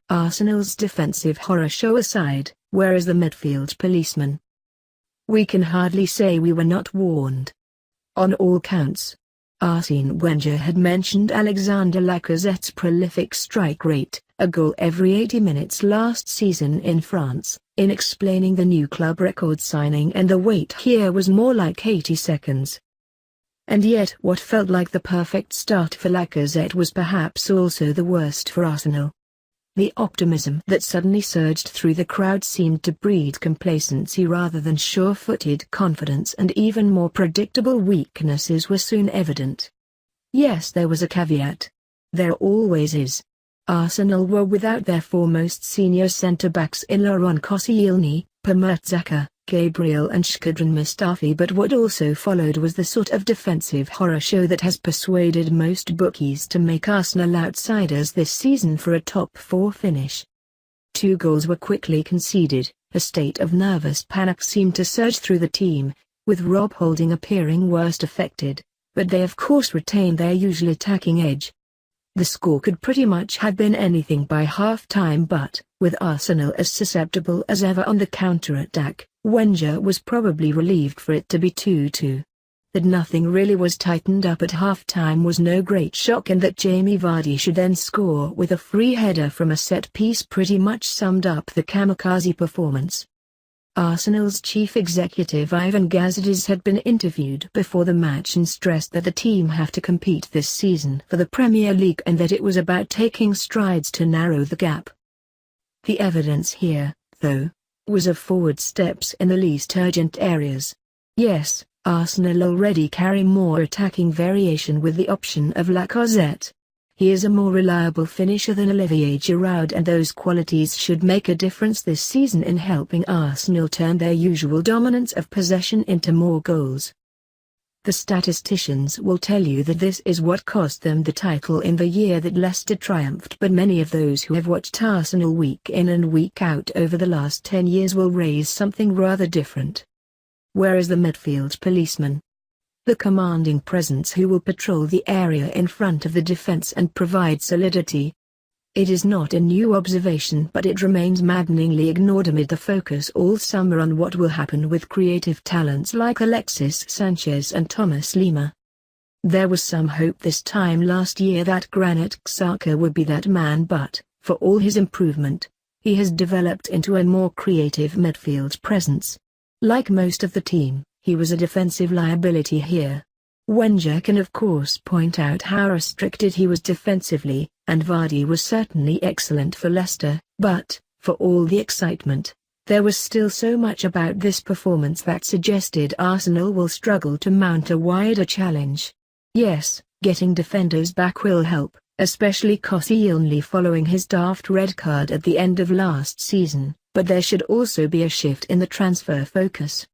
Arsenal's defensive horror show aside, where is the midfield policeman? We can hardly say we were not warned. On all counts. Arsene Wenger had mentioned Alexandre Lacazette's prolific strike rate, a goal every 80 minutes last season in France, in explaining the new club record signing, and the wait here was more like 80 seconds. And yet what felt like the perfect start for Lacazette was perhaps also the worst for Arsenal. The optimism that suddenly surged through the crowd seemed to breed complacency rather than sure-footed confidence, and even more predictable weaknesses were soon evident. Yes, there was a caveat. There always is. Arsenal were without their foremost senior centre-backs in Laurent Koscielny, Permertzaka, Gabriel and Shkodran Mustafi, but what also followed was the sort of defensive horror show that has persuaded most bookies to make Arsenal outsiders this season for a top 4 finish. 2 goals were quickly conceded, a state of nervous panic seemed to surge through the team, with Rob Holding appearing worst affected, but they of course retained their usual attacking edge. The score could pretty much have been anything by half-time, but, with Arsenal as susceptible as ever on the counter-attack, Wenger was probably relieved for it to be 2-2. That nothing really was tightened up at half-time was no great shock, and that Jamie Vardy should then score with a free header from a set-piece pretty much summed up the kamikaze performance. Arsenal's chief executive Ivan Gazidis had been interviewed before the match and stressed that the team have to compete this season for the Premier League and that it was about taking strides to narrow the gap. The evidence here, though, was of forward steps in the least urgent areas. Yes, Arsenal already carry more attacking variation with the option of Lacazette. He is a more reliable finisher than Olivier Giroud, and those qualities should make a difference this season in helping Arsenal turn their usual dominance of possession into more goals. The statisticians will tell you that this is what cost them the title in the year that Leicester triumphed, but many of those who have watched Arsenal week in and week out over the last 10 years will raise something rather different. Where is the midfield policeman? The commanding presence who will patrol the area in front of the defense and provide solidity. It is not a new observation, but it remains maddeningly ignored amid the focus all summer on what will happen with creative talents like Alexis Sanchez and Thomas Lima. There was some hope this time last year that Granit Xhaka would be that man, but, for all his improvement, he has developed into a more creative midfield presence. Like most of the team, he was a defensive liability here. Wenger can of course point out how restricted he was defensively, and Vardy was certainly excellent for Leicester, but, for all the excitement, there was still so much about this performance that suggested Arsenal will struggle to mount a wider challenge. Yes, getting defenders back will help, especially Koscielny following his daft red card at the end of last season, but there should also be a shift in the transfer focus.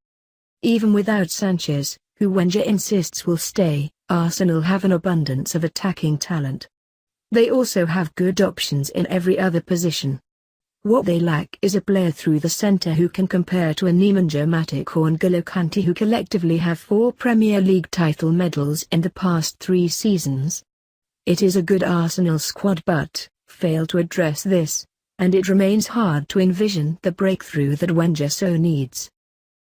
Even without Sanchez, who Wenger insists will stay, Arsenal have an abundance of attacking talent. They also have good options in every other position. What they lack is a player through the centre who can compare to a Nemanja Matic or N'Golo Kante, who collectively have 4 Premier League title medals in the past 3 seasons. It is a good Arsenal squad but, fail to address this, and it remains hard to envision the breakthrough that Wenger so needs.